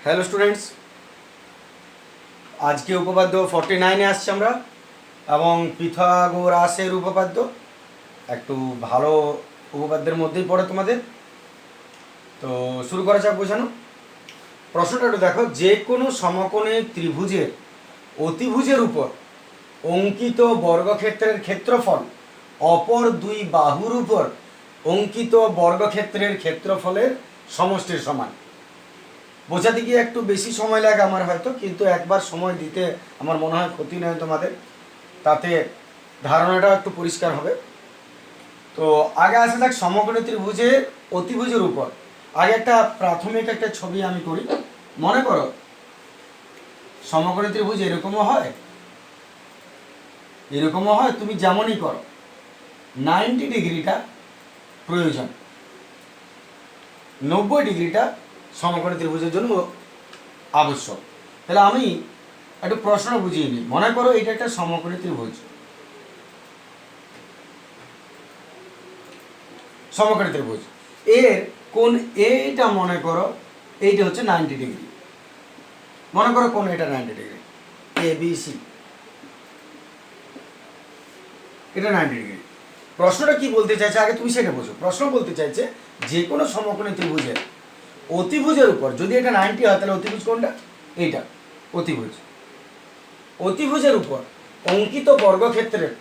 Hello students, আজকে উপপাদ্য 49-এ আসছি আমরা, এবং পিথাগোরাসের উপপাদ্য একটু ভালো উপপাদ্যের মধ্যেই পড়ে তোমাদের। তো শুরু করা যাক বোঝানো। প্রশ্নটা একটু দেখো, যে কোনো সমকোণী ত্রিভুজের অতিভুজের উপর অঙ্কিত বর্গক্ষেত্রের ক্ষেত্রফল অপর দুই বাহুর উপর অঙ্কিত বর্গক্ষেত্রের ক্ষেত্রফলের সমষ্টির সমান। বোঝাতে গিয়ে একটু বেশি সময় লাগে আমার হয়তো, কিন্তু একবার সময় দিতে আমার মনে হয় ক্ষতি নয় তোমাদের, তাতে ধারণাটা একটু পরিষ্কার হবে। তো আগে আসা যাক সমকোণী ত্রিভুজের অতিভুজের উপর। আগে একটা প্রাথমিক একটা ছবি আমি করি। মনে করো সমকোণী ত্রিভুজ এরকমও হয়, এরকমও হয়, তুমি যেমনই করো 90 ডিগ্রিটা প্রয়োজন, 90 ডিগ্রিটা সমকোণী ত্রিভুজের জন্য আবশ্যক। তাহলে আমি একটু প্রশ্ন বুঝিয়ে নিই। মনে করো এটা একটা সমকোণী ত্রিভুজ, সমকোণী ত্রিভুজ এর কোণ এইটা মনে করো এইটা হচ্ছে 90 ডিগ্রি। মনে করো কোণ এটা 90 ডিগ্রি, এ বি সি, এটা 90 ডিগ্রি। প্রশ্নটা কি বলতে চাইছে আগে তুমি সেটা বোঝো। প্রশ্ন বলতে চাইছে যে কোনো সমকোণী ত্রিভুজের অতিভুজের উপর যদি এটা 90 হয় তাহলে অতিভুজ কোনটা? এইটা অতিভুজ। অতিভুজের উপর অঙ্কিত বর্গক্ষেত্রের,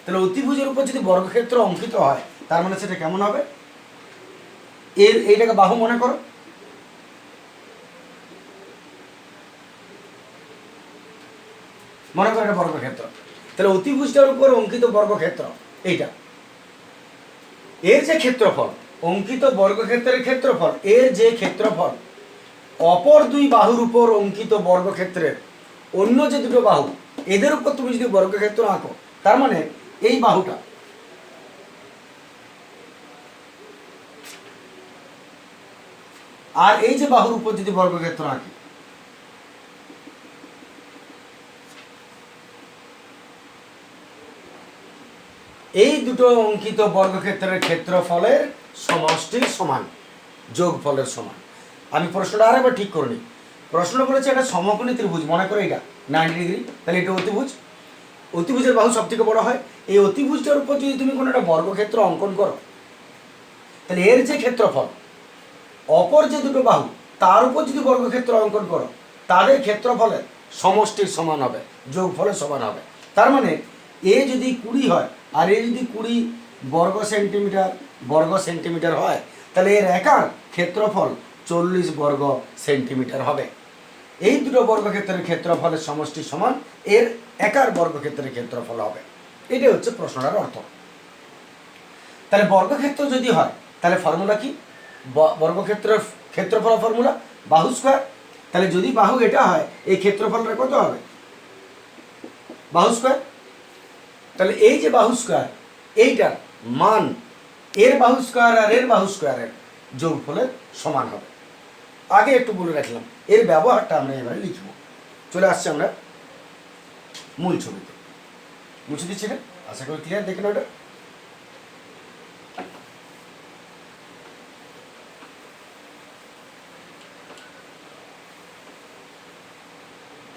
তাহলে অতিভুজের উপর যদি বর্গক্ষেত্র অঙ্কিত হয় তার মানে সেটা কেমন হবে? এইটাকে বাহু মনে করো, মনে করো এটা বর্গক্ষেত্র। তাহলে অতিভুজটার উপর অঙ্কিত বর্গক্ষেত্র এইটা, এর যে ক্ষেত্রফল, অঙ্কিত বর্গক্ষেত্রের ক্ষেত্রফল, এর যে ক্ষেত্রফল অপর দুই বাহুর উপর অঙ্কিত বর্গক্ষেত্রের অন্য যে দুটো বাহু এদের উপর তুমি যদি বর্গক্ষেত্র আঁকো, তার মানে এই বাহুটা আর এই যে বাহুর উপর যদি বর্গক্ষেত্র আঁকি, এই দুটো অঙ্কিত বর্গক্ষেত্রের ক্ষেত্রফলের সমষ্টির সমান, যোগফলের সমান। আমি প্রশ্নটা আরেকবার ঠিক করে নিই। প্রশ্ন বলেছে এটা সমকোণী ত্রিভুজ, মনে করো এটা 90 ডিগ্রি, তাহলে এটা অতিভুজ। অতিভুজের বাহু সব থেকে বড় হয়। এই অতিভুজটার উপর যদি তুমি কোনো একটা বর্গক্ষেত্র অঙ্কন করো, তাহলে এর যে ক্ষেত্রফল অপর যে দুটো বাহু তার উপর যদি বর্গক্ষেত্র অঙ্কন করো, তাদের ক্ষেত্রফলের সমষ্টির সমান হবে, যোগফলের সমান হবে। তার মানে এ যদি 20 হয় আর এ যদি 20 বর্গ সেন্টিমিটার হয়, তাহলে এর একার ক্ষেত্রফল 40 বর্গ সেন্টিমিটার হবে। এই দুটো বর্গক্ষেত্রের ক্ষেত্রফলের সমষ্টি সমান এর একার বর্গক্ষেত্রের ক্ষেত্রফল হবে। এটাই হচ্ছে প্রশ্নটার অর্থ। তাহলে বর্গক্ষেত্র যদি হয় তাহলে ফর্মুলা কি? বর্গক্ষেত্রের ক্ষেত্রফল ফর্মুলা বাহু স্কয়ার। তাহলে যদি বাহু এটা হয় এই ক্ষেত্রফলটা কত হবে? বাহু স্কয়ার। তাহলে এই যে বাহু স্কয়ার, এইটার মান এর বাহু স্কয়ার আর এর বাহু স্কয়ারের যোগফলের সমান হবে। আগে একটু বলে রাখলাম, এর ব্যবহারটা আমরা এবারে লিখব। চলে আসছে আমরা মূল ছবিতে, মুছে দিচ্ছি না, আশা করি ক্লিয়ার। দেখেন ওটা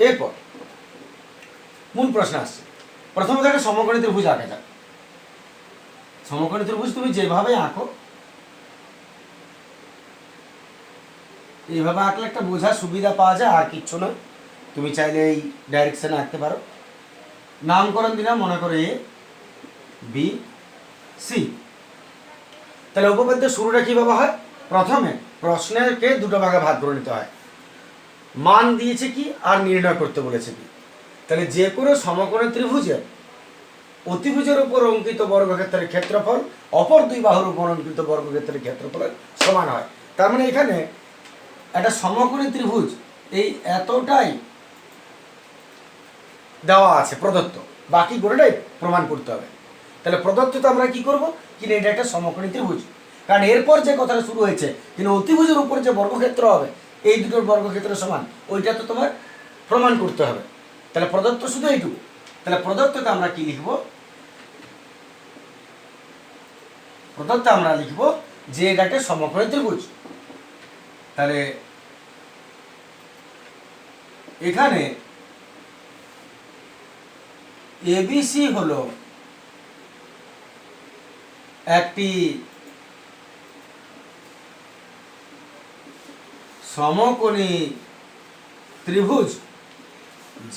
এরপর মূল প্রশ্ন আসছে। প্রথমত একটা সমকোণী ত্রিভুজ আঁকা যাক। সমকোণী ত্রিভুজ তুমি যেভাবে আঁকো, এইভাবে আঁকলে একটা বোঝার সুবিধা পাওয়া যায়, আর কিচ্ছু নয়। তুমি চাইলে এই ডাইরেকশনে আঁকতে পারো। নামকরণ দিলাম, মনে করো এ বি সি। তাহলে উপপাদ্যের শুরুটা কিভাবে হয়? প্রথমে প্রশ্নেরকে দুটো ভাগে ভাগ করে নিতে হয়। মান দিয়েছে কি আর নির্ণয় করতে বলেছে কি। তাহলে যে কোনো সমকোণী ত্রিভুজের অতিভুজের উপর অঙ্কিত বর্গক্ষেত্রের ক্ষেত্রফল অপর দুই বাহুর উপর অঙ্কিত বর্গক্ষেত্রের ক্ষেত্রফলের সমান হয়। তার মানে এখানে একটা সমকোণী ত্রিভুজ এই এতটাই দেওয়া আছে প্রদত্ত, বাকি গোটাটাই প্রমাণ করতে হবে। তাহলে প্রদত্ত তো আমরা কি করব? কিনা এটা একটা সমকোণী ত্রিভুজ, কারণ এরপর যে কথাটা শুরু হয়েছে কিন্তু অতিভুজের উপর যে বর্গক্ষেত্র হবে এই দুটোর বর্গক্ষেত্র সমান, ওইটা তো তোমার প্রমাণ করতে হবে। তাহলে প্রদত্ত শুধু এইটুকু। তাহলে প্রদত্ততে আমরা কি লিখব? প্রদত্ত আমরা লিখব যে এটা একটা সমকোণী ত্রিভুজ। তাহলে এখানে এবিসি হলো একটি সমকোণী ত্রিভুজ,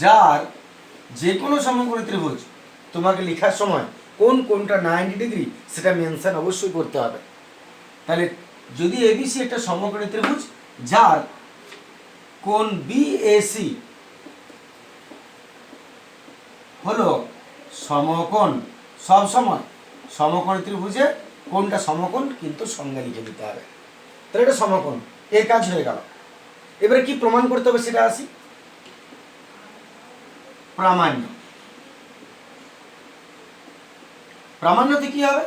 যার যে কোনো সমকোণী ত্রিভুজ তোমাকে লেখার সময় কোন কোনটা 90 ডিগ্রি সেটা মেনশন অবশ্যই করতে হবে। তাহলে যদি এবিসি একটা সমকোণী ত্রিভুজ যার কোণ বিএসি হলো সমকোণ, সব সময় সমকোণী ত্রিভুজে কোনটা সমকোণ কিন্তু সংজ্ঞা লিখে দিতে হবে। তাহলে এটা সমকোণ, এই কাজ হয়ে গেল। এবারে কি প্রমাণ করতে হবে সেটা আসি। প্রামাণ্য, প্রামাণ্যতে কি হবে?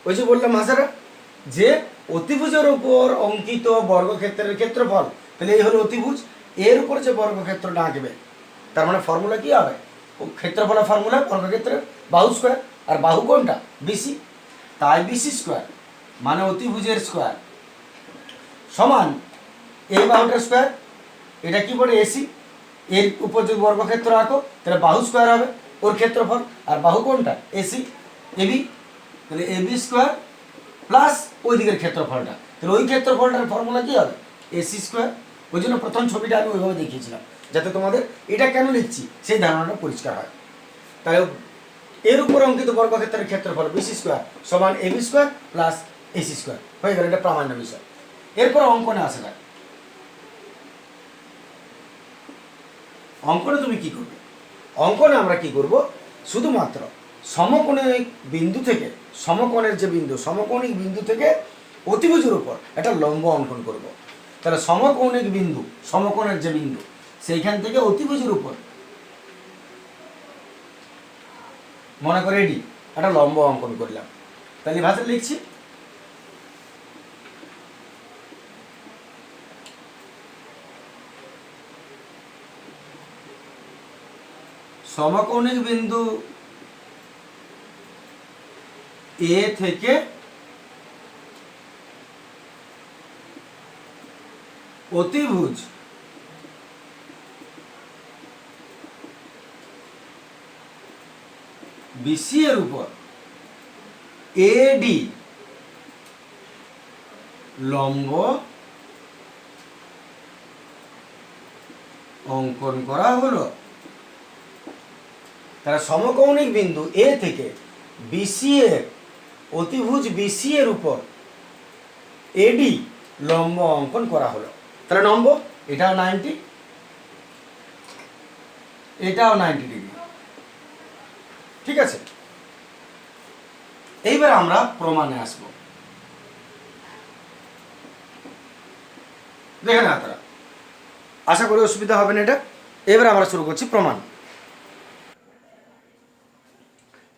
ওই যে বললাম হাজারা যে অতিভুজের উপর অঙ্কিত বর্গক্ষেত্রের ক্ষেত্রফল, তাহলে এই হলো অতিভুজ, এর উপর যে বর্গক্ষেত্রটা আঁকবে তার মানে ফর্মুলা কি হবে? ক্ষেত্রফলের ফর্মুলা বর্গক্ষেত্রের বাহু স্কোয়ার, আর বাহু কোনটা? বিসি, তাই বিসি স্কোয়ার মানে অতিভুজের স্কোয়ার সমান এই বাহুটার স্কোয়ার, এটা কি বলে? এসি, এর উপর যদি বর্গক্ষেত্র আঁকো তাহলে বাহু স্কোয়ার হবে ওর ক্ষেত্রফল, আর বাহু কোনটা? এসি, এবি, তাহলে এবি স্কোয়ার প্লাস ওই দিকের ক্ষেত্রফলটা, তাহলে ওই ক্ষেত্রফলটার ফর্মুলা কি হবে? AC square. ওই জন্য প্রথম ছবিটা আমি ওইভাবে দেখিয়েছিলাম যাতে তোমাদের এটা কেন লিখছি সেই ধারণাটা পরিষ্কার হয়। তাই এর উপর অঙ্কিত বর্গক্ষেত্রের ক্ষেত্রফল বিসি স্কোয়ার সমান AB square plus AC square হয়ে গেল, এটা প্রামাণ্য বিষয়। এরপর অঙ্কনে আসা যাক। অঙ্কনে তুমি কি করবে? অঙ্কনে আমরা কি করব? শুধুমাত্র সমকোণিক বিন্দু থেকে, সমকোণের যে বিন্দু, সমকোণিক বিন্দু থেকে অতিভুজের উপর একটা লম্ব অঙ্কন করব। তাহলে সমকোণিক বিন্দু, সমকোণের যে বিন্দু সেইখান থেকে অতিভুজের উপর মনে করে এডি একটা লম্ব অঙ্কন করলাম। তাহলে ভাষা লিখছি সমকোণিক বিন্দু এ থেকে অতিভুজ বিসি এর উপর এডি লম্ব অঙ্কন করা হলো। তারা সমকৌণিক বিন্দু এ থেকে বিসি এর অতিভুজ বিসি এর উপর এডি লম্ব অঙ্কন করা হলো। তাহলে লম্ব এটাও 90, এটাও 90 ডিগ্রি, ঠিক আছে। এইবার আমরা প্রমাণে আসব। দেখে না তারা, আশা করি অসুবিধা হবে না এটা। এবার আমরা শুরু করছি প্রমাণ।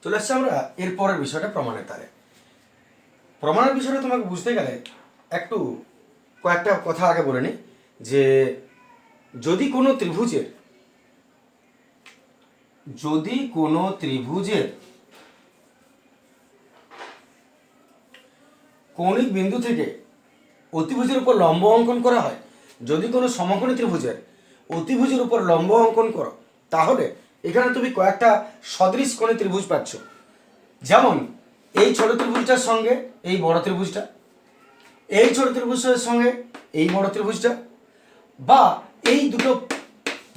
চলে আসছে আমরা এর পরের বিষয়টা প্রমাণের তারে। প্রমাণের বিষয়টা তোমাকে বুঝতে গেলে একটু কয়েকটা কথা আগে বলে নিই যে যদি কোনো ত্রিভুজের কৌণিক বিন্দু থেকে অতিভুজের উপর লম্ব অঙ্কন করা হয়, যদি কোনো সমকোণী ত্রিভুজের অতিভুজের উপর লম্ব অঙ্কন করো তাহলে এখানে তুমি কয়েকটা সদৃশ কোণী ত্রিভুজ পাচ্ছ। যেমন এই ছোট ত্রিভুজটার সঙ্গে এই বড় ত্রিভুজটা, এই ছোট ত্রিভুজের সঙ্গে এই বড় ত্রিভুজটা, বা এই দুটো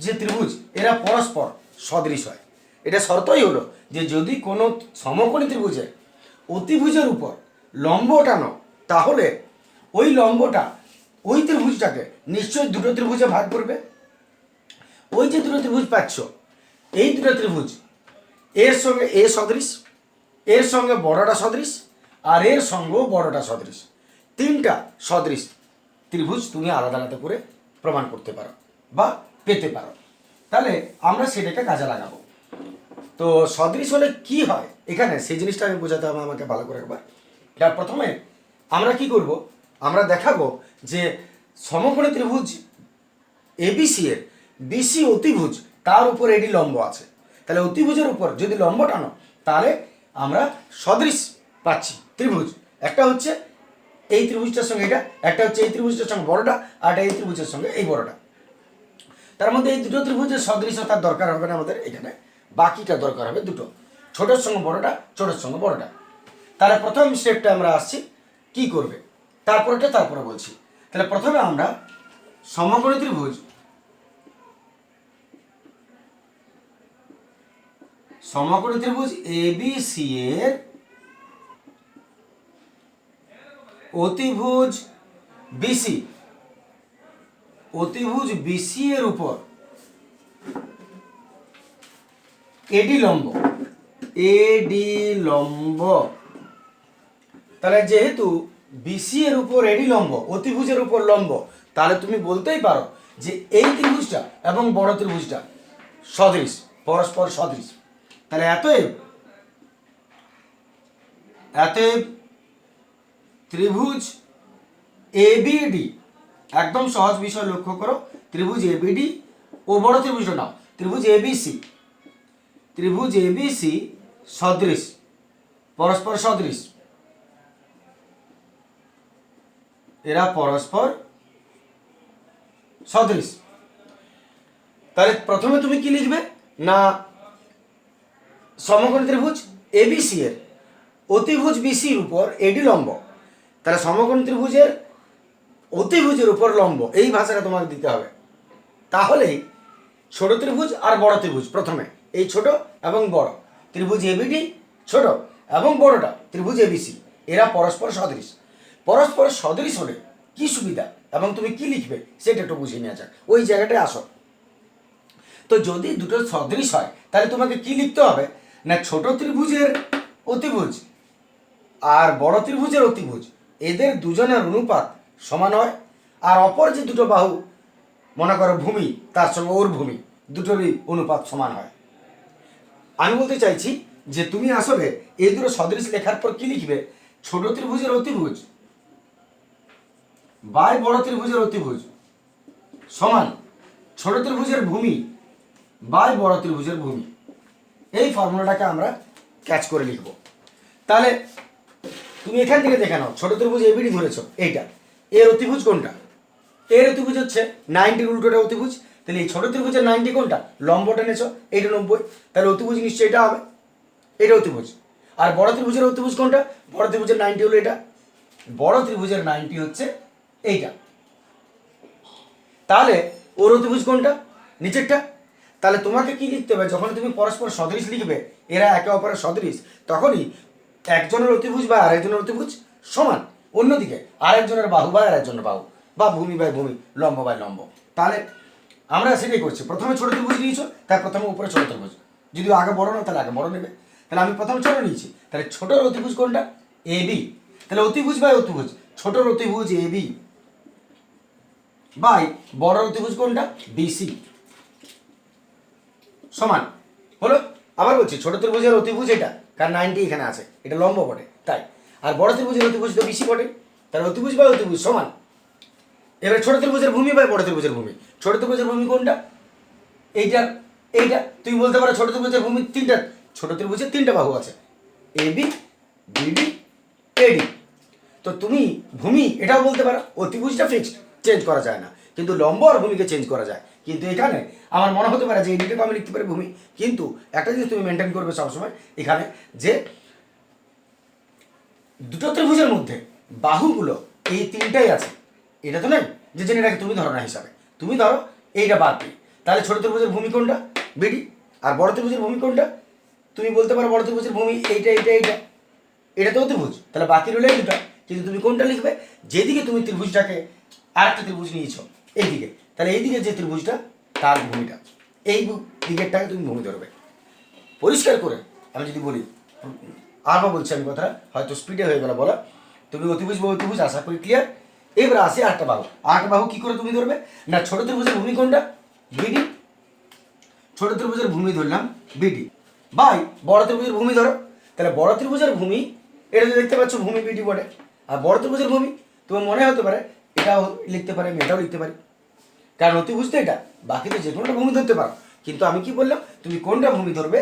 যে ত্রিভুজ এরা পরস্পর সদৃশ হয়। এটা শর্তই হলো যে যদি কোনো সমকোণী ত্রিভুজে অতিভুজের উপর লম্ব ওঠানো তাহলে ওই লম্বটা ওই ত্রিভুজটাকে নিশ্চয়ই দুটো ত্রিভুজে ভাগ করবে। ওই যে দুটো ত্রিভুজ পাচ্ছ, এই দুটো ত্রিভুজ এর সঙ্গে এ সদৃশ, এর সঙ্গে বড়টা সদৃশ, আর এর সঙ্গেও বড়টা সদৃশ। তিনটা সদৃশ ত্রিভুজ তুমি আলাদা আলাদা করে প্রমাণ করতে পারো বা পেতে পারো। তাহলে আমরা সেটাকে কাজে লাগাবো। তো সদৃশ হলে কি হয় এখানে সেই জিনিসটা আমি বোঝাতে হবে আমাকে ভালো করে একবার। এটা প্রথমে আমরা কি করব, আমরা দেখাবো যে সমকোণী ত্রিভুজ এবিসি এর বিসি অতিভুজ তার উপর এডি লম্ব আছে। তাহলে অতিভুজের উপর যদি লম্ব টানো তাহলে আমরা সদৃশ পাচ্ছি ত্রিভুজ। একটা হচ্ছে এই ত্রিভুজটার সঙ্গে এটা, একটা হচ্ছে এই ত্রিভুজটার সঙ্গে বড়টা, আর এই ত্রিভুজের সঙ্গে এই বড়টা। তার মধ্যে এই দুটো ত্রিভুজের সদৃশতার দরকার হবে না আমাদের এখানে, বাকিটা দরকার হবে দুটো, ছোটোর সঙ্গে বড়টা, ছোটোর সঙ্গে বড়টা। তাহলে প্রথম স্টেপটা আমরা আসছি কি করবে, তারপরে বলছি। তাহলে প্রথমে আমরা সমকোণী ত্রিভুজ ABC এর অতিভুজ BC এর উপর AD লম্ব। তাহলে যেহেতু BC এর উপর AD লম্ব, অতিভুজের উপর লম্ব, তাহলে তুমি বলতেই পারো যে এই ত্রিভুজটা এবং বড় ত্রিভুজটা সদৃশ, পরস্পর সদৃশ। তাহলে এতএব ত্রিভুজ ABD, একদম সহজ বিষয় লক্ষ্য করো, ত্রিভুজ ABD ও বড় ত্রিভুজটা নাও, ত্রিভুজ ABC সদৃশ, পরস্পর সদৃশ, এরা পরস্পর সদৃশ। তাহলে প্রথমে তুমি কি লিখবে না, সমকোণী ত্রিভুজ ABC এর অতিভুজ BC এর উপর AD লম্ব। তাহলে সমকোণী ত্রিভুজের অতিভুজের উপর লম্ব, এই ভাষাটা তোমাকে দিতে হবে। তাহলেই ছোট ত্রিভুজ আর বড় ত্রিভুজ, প্রথমে এই ছোট এবং বড় ত্রিভুজ ABD, ছোট এবং বড়টা ত্রিভুজ ABC, এরা পরস্পর সদৃশ। পরস্পর সদৃশ হলে কি সুবিধা এবং তুমি কি লিখবে সেটা একটু বুঝে নেওয়া যাক, ওই জায়গাটায় আসো। তো যদি দুটো সদৃশ হয় তাহলে তোমাকে কি লিখতে হবে না, ছোট ত্রিভুজের অতিভুজ আর বড় ত্রিভুজের অতিভুজ, এদের দুজনের অনুপাত সমান হয়। আর অপর যে দুটো বাহু, মনে করো ভূমি তার সঙ্গে ওর ভূমি, দুটোরই অনুপাত সমান হয়। আমি বলতে চাইছি যে তুমি আসলে এই দুটো সদৃশ লেখার পর কি লিখবে, ছোট ত্রিভুজের অতিভুজ বাই বড় ত্রিভুজের অতিভুজ সমান ছোট ত্রিভুজের ভূমি বাই বড় ত্রিভুজের ভূমি। এই ফর্মুলাটাকে আমরা ক্যাচ করে লিখব। তাহলে তুমি এখান থেকে দেখে নাও, ছোট ত্রিভুজ ABD ধরেছো, এইটা এর অতিভুজ কোনটা, এর অতিভুজ হচ্ছে 90 উল্টোটা অতিভুজ। তাহলে এই ছোট ত্রিভুজের 90 কোনটা, লম্বটা নেছো, এইটা 90, তাহলে অতিভুজ নিশ্চয়ই এটা হবে, এটা অতিভুজ। আর বড় ত্রিভুজের অতিভুজ কোনটা, বড় ত্রিভুজের 90 হলো এটা, বড় ত্রিভুজের 90 হচ্ছে এইটা। তাহলে ওর অতিভুজ কোনটা, নিচেরটা। তাহলে তোমাকে কি লিখতে হবে, যখন তুমি পরস্পর সদৃশ লিখবে, এরা একে অপরের সদৃশ, তখনই একজনের অতিভুজ বা আরেকজনের অতিভুজ সমান, অন্যদিকে আরেকজনের বাহু বা আরেকজনের বাহু, বা ভূমি বাই ভূমি, লম্ব বাই লম্ব। তাহলে আমরা সেটাই করছি, প্রথমে ছোট ত্রিভুজ নিয়েছো, তার প্রথমে উপরে ছোট ত্রিভুজ, যদি আগে বড় না তাহলে আগে বড় নেবে। তাহলে আমি প্রথমে ছোট নিয়েছি, তাহলে ছোটর অতিভুজ কোনটা, AB। তাহলে অতিভুজ বাই অতিভুজ, ছোটর অতিভুজ AB বাই বড় অতিভুজ কোনটা, BC সমান হলো। আবার বলছি, ছোট ত্রিভুজের অতিভুজ এটা, কারণ 90 এখানে আছে, এটা লম্ব বটে তাই, আর বড় ত্রিভুজের অতিভুজ তো BC বটে, তার অতিভুজ বাই অতিভুজ সমান। এবার ছোট ত্রিভুজের ভূমি বাই বড় ত্রিভুজের ভূমি, ছোট ত্রিভুজের ভূমি কোনটা, এইটা, এইটা। তুমি বলতে পারো ছোট ত্রিভুজের ভূমি তিনটা, ছোট ত্রিভুজের তিনটা বাহু আছে, AB BD AD। তো তুমি ভূমি এটাও বলতে পারো, অতিভুজটা ফিক্সড, চেঞ্জ করা যায় না, কিন্তু লম্ব আর ভূমিকে চেঞ্জ করা যায়। কিন্তু এখানে আমার মনে হতে পারে যে এদিকে আমি লিখতে পারি ভূমি, কিন্তু একটা জিনিস তুমি মেনটেন করবে সবসময় এখানে, যে দুটো ত্রিভুজের মধ্যে বাহুগুলো এই তিনটাই আছে, এটা তো নয় যে জেনে রাখে তুমি ধরো না হিসাবে, তুমি ধরো এইটা বাদ দিই, তাহলে ছোট ত্রিভুজের ভূমি কোনটা, BD, আর বড় ত্রিভুজের ভূমি কোনটা, তুমি বলতে পারো বড় ত্রিভুজের ভূমি এইটা এইটা এইটা, এটা তো অতিভুজ, তাহলে বাকি রইল এই দুটা। কিন্তু তুমি কোনটা লিখবে, যেদিকে তুমি ত্রিভুজটাকে আরেকটা ত্রিভুজ নিয়েছো এইদিকে, তাহলে এইদিকে যে ত্রিভুজটা তার ভূমিটা, এই দিকেরটাকে তুমি ভূমি ধরবে। পরিষ্কার করে আমি যদি বলি, আবার বলছি আমি কথাটা, হয়তো স্পিডে হয়ে গেল বলা, তুমি অতিভুজ বা অতিভুজ আশা করি ক্লিয়ার। এবার আসে আটটা বাহু, আটটা বাহু কি করে তুমি ধরবে না, ছোট ত্রিভুজের ভূমি কোনটা, BD, ছোট ত্রিভুজের ভূমি ধরলাম BD বাই বড় ত্রিভুজের ভূমি ধরো, তাহলে বড় ত্রিভুজের ভূমি, এটা তো দেখতে পাচ্ছ ভূমি BD বটে, আর বড় ত্রিভুজের ভূমি তোমার মনে হতে পারে এটাও লিখতে পারে, আমি এটাও লিখতে পারি, কারণ অতিভুজ তো এটা, বাকি তো যে কোনোটা ভূমি ধরতে পারো। কিন্তু আমি কি বললাম, তুমি কোনটা ভূমি ধরবে,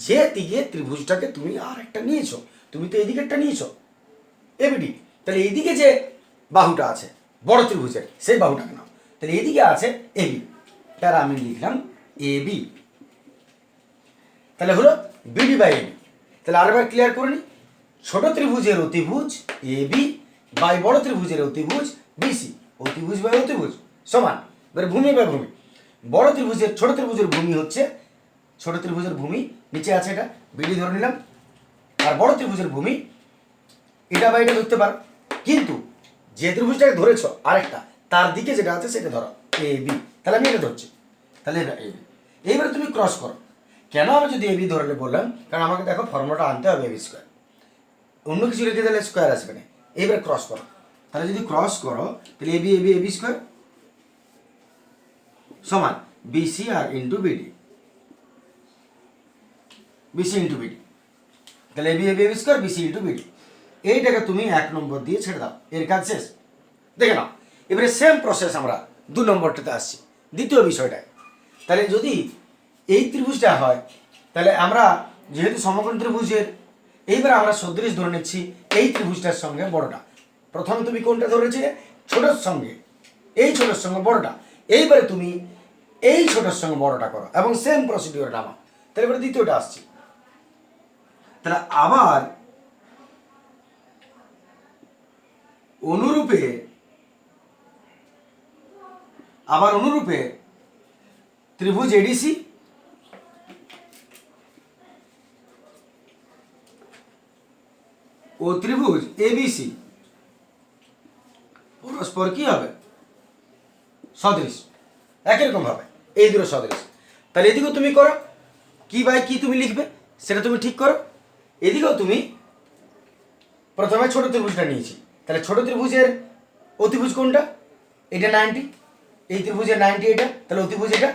যে দিকে ত্রিভুজটাকে তুমি আর একটা নিয়েছো, তুমি তো এই দিকেরটা নিয়েছো ABD, তাহলে এইদিকে যে বাহুটা আছে বড় ত্রিভুজের সেই বাহুটাকে নাও, তাহলে এইদিকে আছে AB, তার আমি লিখলাম এ বি, তাহলে হলো বিডি বাই এবি। তাহলে আরেকবার ক্লিয়ার করে নি, ছোট ত্রিভুজের অতিভুজ এ বি বাই বড় ত্রিভুজের অতিভুজ বিসি, অতিভুজ বাই অতিভুজ সমান। এবারে ভূমি বাই ভূমি, বড় ত্রিভুজের ছোট ত্রিভুজের ভূমি হচ্ছে, ছোট ত্রিভুজের ভূমি নিচে আছে এটা বিডি ধরে নিলাম, আর বড় ত্রিভুজের ভূমি এটা বা এটা ধরতে পারো, কিন্তু যে ত্রিভুজটাকে ধরেছ আরেকটা তার দিকে যেটা আছে সেটা ধরো এ বি, তাহলে আমি এটা ধরছি, তাহলে এটা এ বি। এইবারে তুমি ক্রস করো। কেন আমি যদি এবি ধরলে বললাম, কারণ আমাকে দেখো ফর্মুলাটা আনতে হবে এবি স্কোয়ার, অন্য কিছু রেখে দিলে স্কোয়ার আসবে না। এইবারে ক্রস করো, তাহলে যদি ক্রস করো তাহলে এবি এবি এবি স্কোয়ার সমান বিসি আর into BD, BC into BD, তাহলে AB AB AB square BC into BD. এইটাকে তুমি 1 নম্বর দিয়ে ছেড়ে দাও, এর কাজ শেষ। দেখে নাও এবারে সেম প্রসেস আমরা 2 নম্বরটাতে আসছি, দ্বিতীয় বিষয়টায়। তাহলে যদি এই ত্রিভুজটা হয়, তাহলে আমরা যেহেতু সমকোণ ত্রিভুজের, এইবার আমরা সদৃশ ধরে নিচ্ছি এই ত্রিভুজটার সঙ্গে বড়টা। প্রথমে তুমি কোনটা ধরেছিলে? ছোটোর সঙ্গে, এই ছোটোর সঙ্গে বড়টা। এইবারে তুমি এই ছোটোর সঙ্গে বড়টা করো এবং সেম প্রসিডিওর নামাও। তাহলে এবারে দ্বিতীয়টা আসছি, তাহলে আবার অনুরূপে ত্রিভুজ এডিসি ও ত্রিভুজ এবিসি পরস্পর কি হবে? সদৃশ, একই রকম হবে, এই দুটো সদৃশ। তাহলে এদিকেও তুমি করো, কি বাই কি তুমি লিখবে সেটা তুমি ঠিক করো। এদিকেও তুমি প্রথমে ছোট ত্রিভুজটা নিয়েছি, তাহলে ছোট ত্রিভুজের অতিভুজ কোনটা? এটা 90, এই ত্রিভুজের 90 এটা, তাহলে অতিভুজ এটা।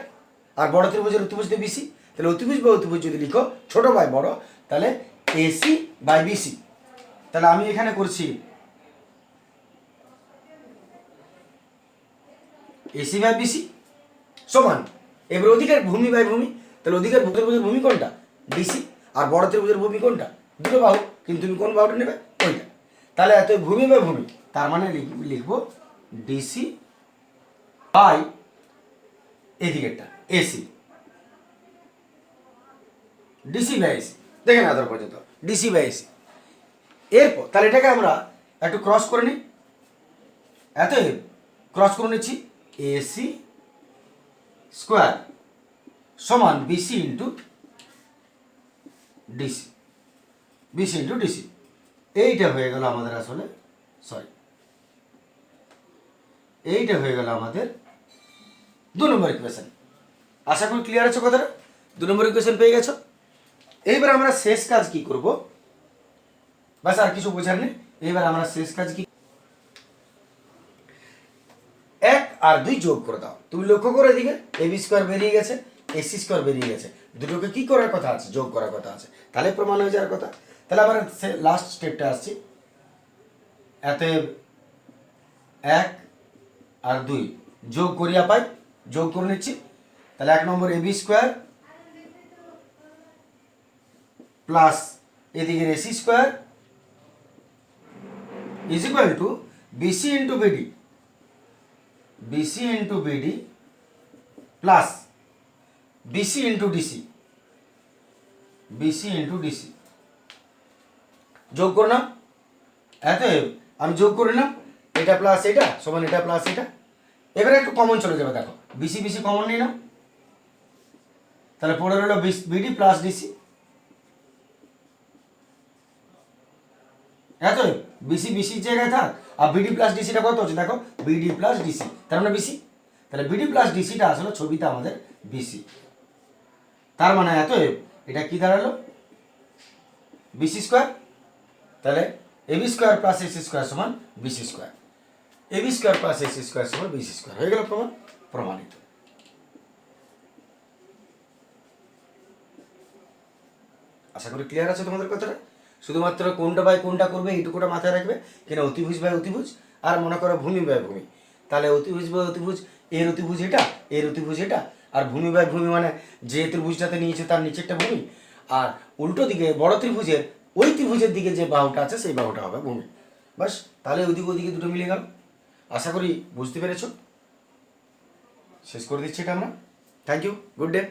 আর বড় ত্রিভুজের অতিভুজ তো বিসি, তাহলে অতিভুজ বা অতিভুজ যদি লিখো ছোট বাই বড়, তাহলে এসি বাই বিসি। তাহলে আমি এখানে করছি এসি বাই বিসি সমান, এবার অধিকার ভূমি বাই ভূমি, তাহলে অধিকার ত্রিভুজের ভূমি কোনটা? ডিসি। আর বড় ত্রিভুজের ভূমি কোনটা? দুটো বাহু, কিন্তু তুমি কোন বাহুটা নেবে? ওইটা। তাহলে এত ভূমি বাই ভূমি, তার মানে লিখবো ডিসি বাই এদিকেরটা এসি, ডিসি বাই এসি। দেখে না ধর পর্যন্ত ডিসি বাই এসি। এরপর তাহলে এটাকে আমরা একটু ক্রস করে নিই, এত ক্রস করে নিচ্ছি এসি স্কোয়ার সমান BC into DC, BC into DC. এইটা হয়ে গেল আমাদের আসলে, এইটা হয়ে গেল আমাদের 2 নম্বর ইকুয়েশন। আশা করি ক্লিয়ার আছে কথাটা? 2 নম্বর ইকুয়েশন পেয়ে গেছো। এইবার আমরা শেষ কাজ কি করব? বাস আর কিছু বোঝার নেই। এইবার আমরা শেষ কাজ কি, 1 আর 2 যোগ করে দাও। তুমি লক্ষ্য করে এদিকে এবি স্কোয়ার বেরিয়ে গেছে, এসি স্কোয়ার বেরিয়ে গেছে, দুটোকে কি করার কথা আছে? যোগ করার কথা আছে, তাহলে প্রমাণ হয়ে যাওয়ার কথা। তাহলে আবার লাস্ট স্টেপটা আসছি, এতে 1 আর 2 যোগ করিয়া পাই, যোগ করে নিচ্ছি। তাহলে 1 নম্বর এবি স্কোয়ার প্লাস এদিকের AC square is equal to BC into BD, BC into BD plus BC into DC, BC into DC. যোগ করে নাও, এত আমি যোগ করে নাও, এটা প্লাস এটা সমান এটা প্লাস এটা। এবারে একটু কমন চলে যাবে, দেখো বিসি বিসি কমন নিয়ে নাও, তাহলে পড়ে রইল বিডি প্লাস ডিসি। এত বিসি বিসির জায়গায় থাক, আর বিডি প্লাস ডিসিটা কত হচ্ছে দেখো, বিডি প্লাস ডিসি, তার মানে বিসি। তাহলে বিডি প্লাস ডিসিটা আসলে ছবিতে আমাদের বিসি, তার মানে এত এটা কি দাঁড়ালো? BC square. তাহলে AB square plus AC square সমান BC square, AB square plus AC square সমান বিসি স্কোয়ার। হয়ে গেল প্রমাণ, প্রমাণিত। আশা করি ক্লিয়ার আছে তোমাদের কথাটা। শুধুমাত্র কোনটা বাই কোনটা করবে এইটুকুটা মাথায় রাখবে, কিনা অতিভুজ বাই অতিভুজ, আর মনে করো ভূমি বাই ভূমি। তাহলে অতিভুজ বাই অতিভুজ, এর অতিভুজ এটা, এর অতিভুজ এটা, আর ভূমি বাই ভূমি মানে যে ত্রিভুজটাতে নিয়েছে তার নিচেরটা ভূমি, আর উল্টো দিকে বড় ত্রিভুজের ওই ত্রিভুজের দিকে যে বাহুটা আছে সেই বাহুটা হবে ভূমি। বাস, তাহলে ওদিকে ওদিকে দুটো মিলে গেল। আশা করি বুঝতে পেরেছ। শেষ করে দিচ্ছি এটা আমরা। Thank you, good day.